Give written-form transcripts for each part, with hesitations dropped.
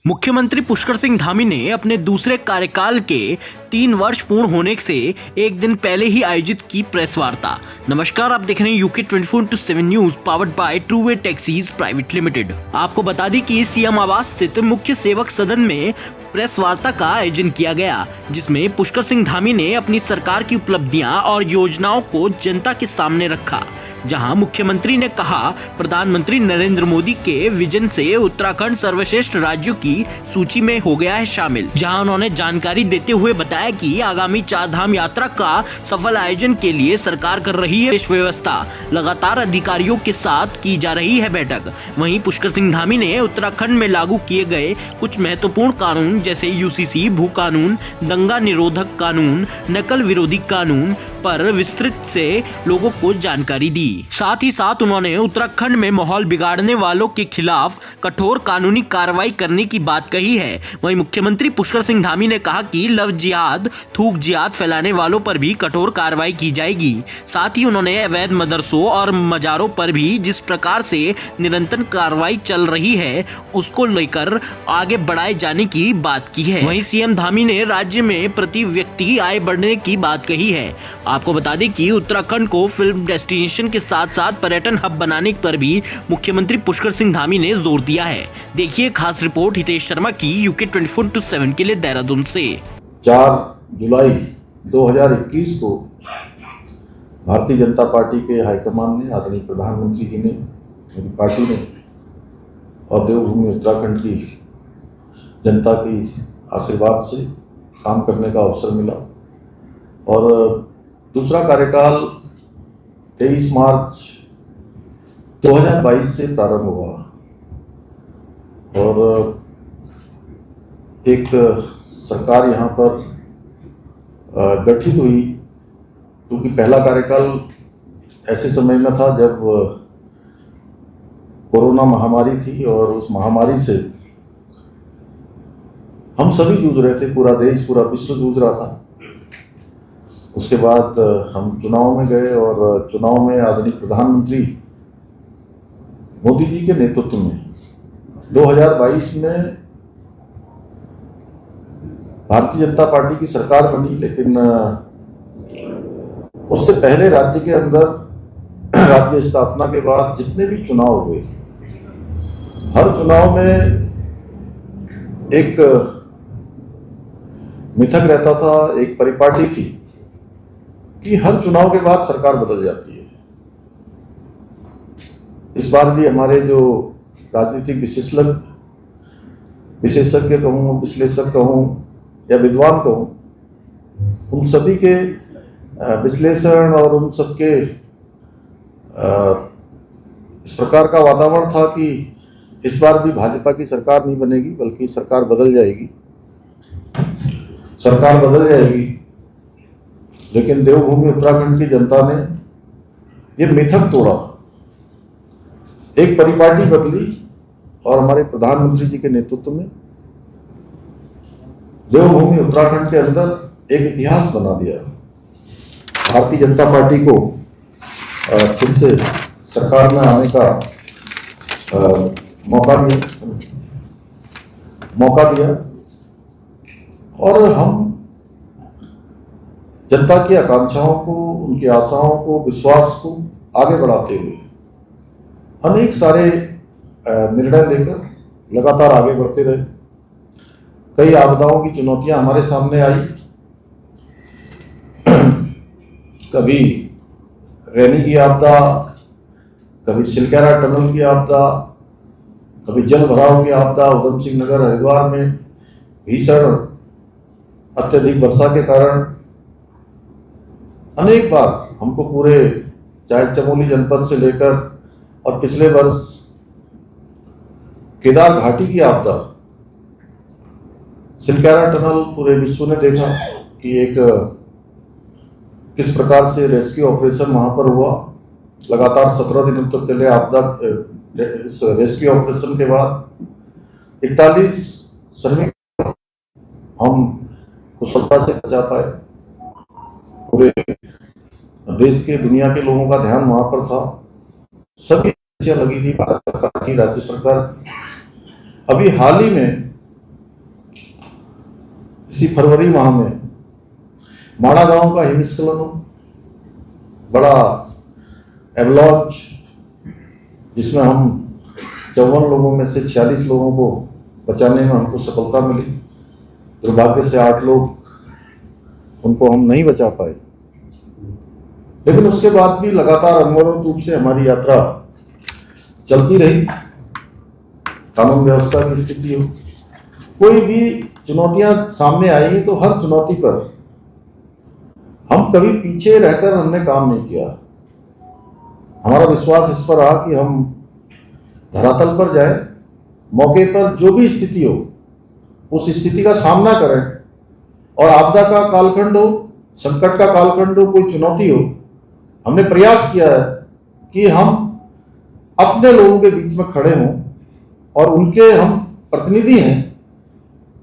मुख्यमंत्री पुष्कर सिंह धामी ने अपने दूसरे कार्यकाल के 3 वर्ष पूर्ण होने से एक दिन पहले ही आयोजित की प्रेस वार्ता। नमस्कार, आप देख रहे हैं UK 24/7 news powered by true way taxis private limited. आपको बता दें कि सीएम आवास स्थित मुख्य सेवक सदन में प्रेस वार्ता का आयोजन किया गया, जिसमें पुष्कर सिंह धामी ने अपनी सरकार की उपलब्धियां और योजनाओं को जनता के सामने रखा। जहां मुख्यमंत्री ने कहा, प्रधानमंत्री नरेंद्र मोदी के विजन से उत्तराखंड सर्वश्रेष्ठ राज्यों की सूची में हो गया है शामिल। जहां उन्होंने जानकारी देते हुए बताया कि आगामी 4 धाम यात्रा का सफल आयोजन के लिए सरकार कर रही है व्यवस्था, लगातार अधिकारियों के साथ की जा रही है बैठक। वहीं पुष्कर सिंह धामी ने उत्तराखंड में लागू किए गए कुछ महत्वपूर्ण कानून जैसे यूसीसी, भू कानून, दंगा निरोधक कानून, नकल विरोधी कानून पर विस्तृत से लोगों को जानकारी दी। साथ ही साथ उन्होंने उत्तराखंड में माहौल बिगाड़ने वालों के खिलाफ कठोर कानूनी कार्रवाई करने की बात कही है। वहीं मुख्यमंत्री पुष्कर सिंह धामी ने कहा कि लव जिहाद, थूक जिहाद फैलाने वालों पर भी कठोर कार्रवाई की जाएगी। साथ ही उन्होंने अवैध मदरसों और मजारों पर भी जिस प्रकार से निरंतर कार्रवाई चल रही है, उसको लेकर आगे बढ़ाए जाने की बात की है। वहीं सीएम धामी ने राज्य में प्रति व्यक्ति आय बढ़ने की बात कही है। आपको बता दें कि उत्तराखंड को फिल्म डेस्टिनेशन के साथ साथ पर्यटन हब बनाने पर भी मुख्यमंत्री पुष्कर सिंह धामी ने जोर दिया है। देखिए खास रिपोर्ट हितेश शर्मा की यूके 24/7 के लिए देहरादून से। 4 जुलाई 2021 को भारतीय जनता पार्टी के हाईकमान ने, आदरणीय प्रधानमंत्री जी ने, मेरी पार्टी ने और देवभूमि उत्तराखंड की जनता की आशीर्वाद से काम करने का अवसर मिला और दूसरा कार्यकाल 23 मार्च 2022 से प्रारंभ हुआ और एक सरकार यहाँ पर गठित हुई, क्योंकि पहला कार्यकाल ऐसे समय में था जब कोरोना महामारी थी और उस महामारी से हम सभी जूझ रहे थे, पूरा देश, पूरा विश्व जूझ रहा था। उसके बाद हम चुनाव में गए और चुनाव में आदरणीय प्रधानमंत्री मोदी जी के नेतृत्व में 2022 में भारतीय जनता पार्टी की सरकार बनी। लेकिन उससे पहले राज्य के अंदर राज्य स्थापना के बाद जितने भी चुनाव हुए, हर चुनाव में एक मिथक रहता था, एक परिपाटी थी कि हर चुनाव के बाद सरकार बदल जाती है। इस बार भी हमारे जो राजनीतिक विशेषज्ञ कहूँ, विश्लेषक कहूँ या विद्वान कहूँ, उन सभी के विश्लेषण और उन सबके इस प्रकार का वातावरण था कि इस बार भी भाजपा की सरकार नहीं बनेगी, बल्कि सरकार बदल जाएगी, सरकार बदल जाएगी। लेकिन देवभूमि उत्तराखंड की जनता ने ये मिथक तोड़ा, एक परिपाटी बदली और हमारे प्रधानमंत्री जी के नेतृत्व में देवभूमि उत्तराखंड के अंदर एक इतिहास बना दिया। भारतीय जनता पार्टी को फिर से सरकार में आने का मौका दिया और हम जनता की आकांक्षाओं को, उनकी आशाओं को, विश्वास को आगे बढ़ाते हुए अनेक सारे निर्णय लेकर लगातार आगे बढ़ते रहे। कई आपदाओं की चुनौतियां हमारे सामने आई, कभी रैनी की आपदा, कभी सिलक्यारा टनल की आपदा, कभी जल भराव की आपदा, उधम सिंह नगर हरिद्वार में भीषण अत्यधिक वर्षा के कारण अनेक बार हमको पूरे, चाहे चमोली जनपद से लेकर और पिछले वर्ष केदार घाटी की आपदा, सिलक्यारा टनल, पूरे विश्व ने देखा कि एक किस प्रकार से रेस्क्यू ऑपरेशन वहां पर हुआ। लगातार 17 दिनों तक चले आपदा। इस रेस्क्यू ऑपरेशन के बाद 41 श्रमिक हम कुशलता से बचा पाए। पूरे देश के, दुनिया के लोगों का ध्यान वहां पर था, सभी लगी थी, भारत सरकार की, राज्य सरकार। अभी हाल ही में इसी फरवरी माह में माड़ा गांव का हिमस्खलन, बड़ा एवलॉन्च, जिसमें हम 54 लोगों में से 46 लोगों को बचाने में हमको सफलता मिली। दुर्भाग्य से 8 लोग, उनको हम नहीं बचा पाए, लेकिन उसके बाद भी लगातार अनवरत रूप से हमारी यात्रा चलती रही। कानून व्यवस्था की स्थिति हो, कोई भी चुनौतियां सामने आई तो हर चुनौती पर हम कभी पीछे रहकर हमने काम नहीं किया। हमारा विश्वास इस पर रहा कि हम धरातल पर जाएं, मौके पर जो भी स्थिति हो उस स्थिति का सामना करें, और आपदा का कालखंड हो, संकट का कालखंड हो, कोई चुनौती हो, हमने प्रयास किया है कि हम अपने लोगों के बीच में खड़े हों और उनके हम प्रतिनिधि हैं,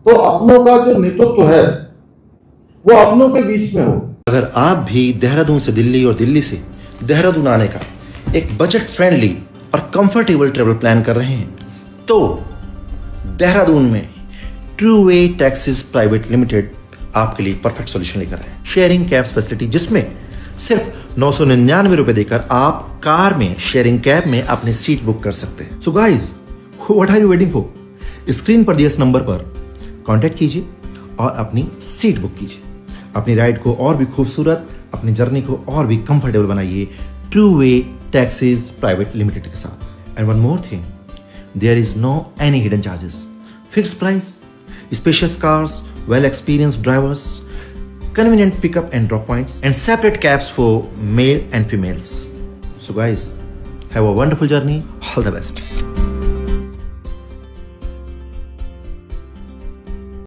तो अपनों का जो नेतृत्व है वो अपनों के बीच में हो। अगर आप भी देहरादून से दिल्ली और दिल्ली से देहरादून आने का एक बजट फ्रेंडली और कंफर्टेबल ट्रेवल प्लान कर रहे हैं, तो देहरादून में true way taxis private limited आपके लिए परफेक्ट सॉल्यूशन लेकर आए। शेयरिंग कैब्स फैसिलिटी, जिसमें सिर्फ 999 रुपए देकर आप कार में शेयरिंग कैब में अपनी सीट बुक कर सकते हैं। So guys, what are you waiting for? Screen पर दिए इस नंबर पर कांटेक्ट कीजिए और अपनी सीट बुक कीजिए। अपनी राइड को और भी खूबसूरत, अपनी जर्नी को और भी कंफर्टेबल बनाइए true way taxis private limited के साथ। And one more thing, there is no any hidden charges, fixed price, spacious cars, well experienced drivers, convenient pickup and drop points, and separate cabs for male and females. So guys, have a wonderful journey. All the best.